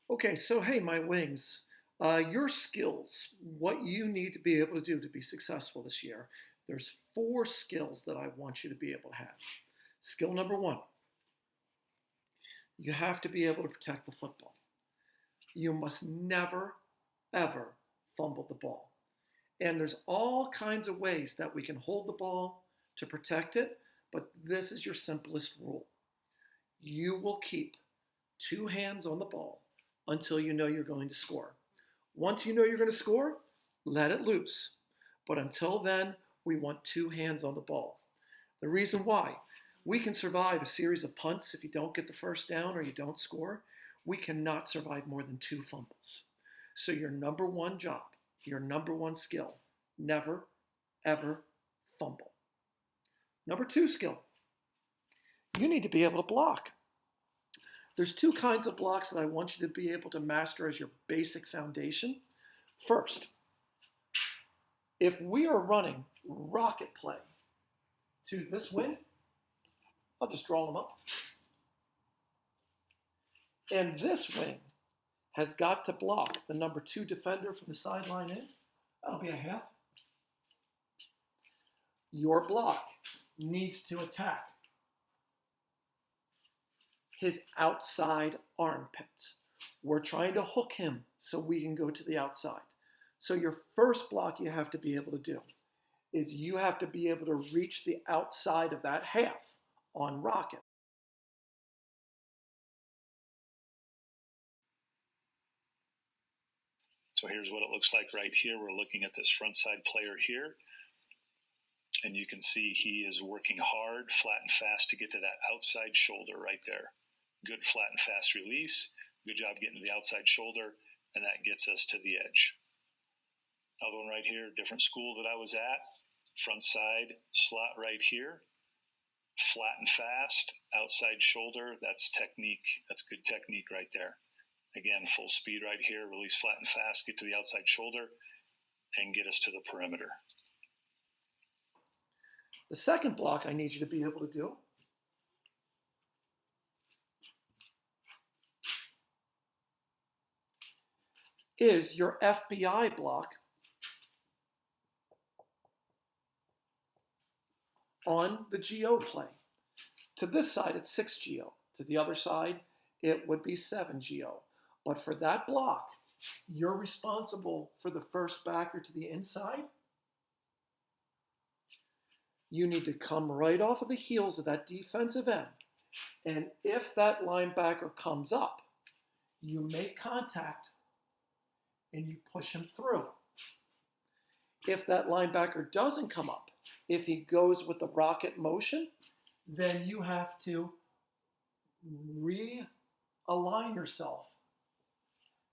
Okay, so hey, my wings, your skills, what you need to be able to do to be successful this year, there's four skills that I want you to be able to have. Skill number one, you have to be able to protect the football. You must never, ever fumble the ball. And there's all kinds of ways that we can hold the ball to protect it, but this is your simplest rule. You will keep two hands on the ball until you know you're going to score. Once you know you're going to score, let it loose. But until then, we want two hands on the ball. The reason why, we can survive a series of punts if you don't get the first down or you don't score. We cannot survive more than two fumbles. So your number one job, your number one skill, never, ever fumble. Number two skill, you need to be able to block. There's two kinds of blocks that I want you to be able to master as your basic foundation. First, if we are running rocket play to this wing, I'll just draw them up. And this wing has got to block the number two defender from the sideline in. That'll be a half. Your block needs to attack his outside armpits. We're trying to hook him so we can go to the outside. So your first block you have to be able to do is you have to be able to reach the outside of that half on rocket. So here's what it looks like right here. We're looking at this front side player here. And you can see he is working hard, flat and fast to get to that outside shoulder right there. Good flat and fast release. Good job getting to the outside shoulder, and that gets us to the edge. Other one right here, different school that I was at. Front side slot right here. Flat and fast, outside shoulder. That's technique. That's good technique right there. Again, full speed right here. Release flat and fast, get to the outside shoulder, and get us to the perimeter. The second block I need you to be able to do is your FBI block on the GO play. To this side, it's 6 GO. To the other side, it would be 7 GO. But for that block, you're responsible for the first backer to the inside. You need to come right off of the heels of that defensive end. And if that linebacker comes up, you make contact and you push him through. If that linebacker doesn't come up, if he goes with the rocket motion, then you have to realign yourself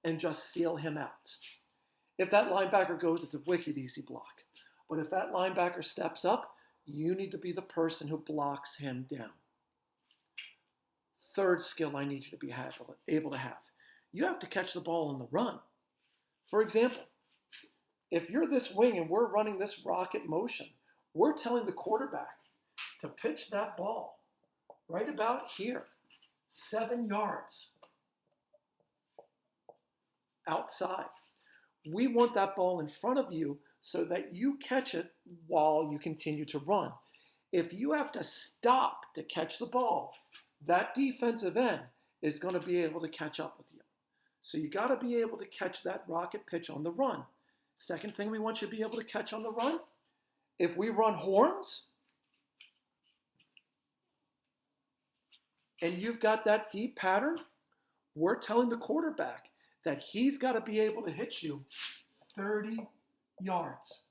and just seal him out. If that linebacker goes, it's a wicked easy block. But if that linebacker steps up, you need to be the person who blocks him down. Third skill I need you to be able to have. You have to catch the ball on the run. For example, if you're this wing and we're running this rocket motion, we're telling the quarterback to pitch that ball right about here, 7 yards outside. We want that ball in front of you so that you catch it while you continue to run. If you have to stop to catch the ball, that defensive end is going to be able to catch up with you. So you got to be able to catch that rocket pitch on the run. Second thing we want you to be able to catch on the run, if we run horns and you've got that deep pattern, we're telling the quarterback that he's got to be able to hit you 30 yards.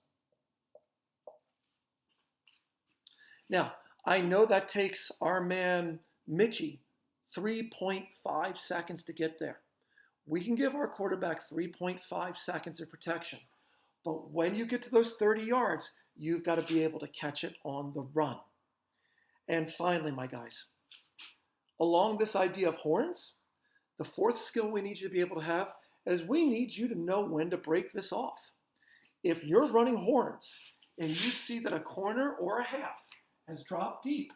Now, I know that takes our man Mitchie 3.5 seconds to get there. We can give our quarterback 3.5 seconds of protection. But when you get to those 30 yards, you've got to be able to catch it on the run. And finally, my guys, along this idea of horns, the fourth skill we need you to be able to have is we need you to know when to break this off. If you're running horns and you see that a corner or a half has dropped deep,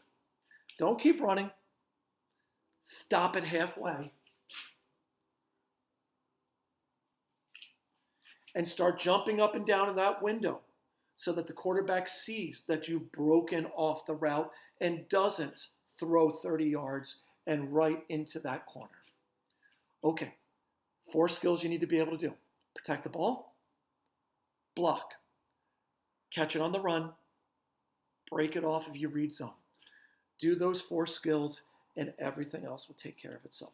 don't keep running. Stop it halfway. and start jumping up and down in that window so that the quarterback sees that you've broken off the route and doesn't throw 30 yards and right into that corner. Okay, 4 skills you need to be able to do. Protect the ball, block, catch it on the run, break it off if you read zone. Do those 4 skills and everything else will take care of itself.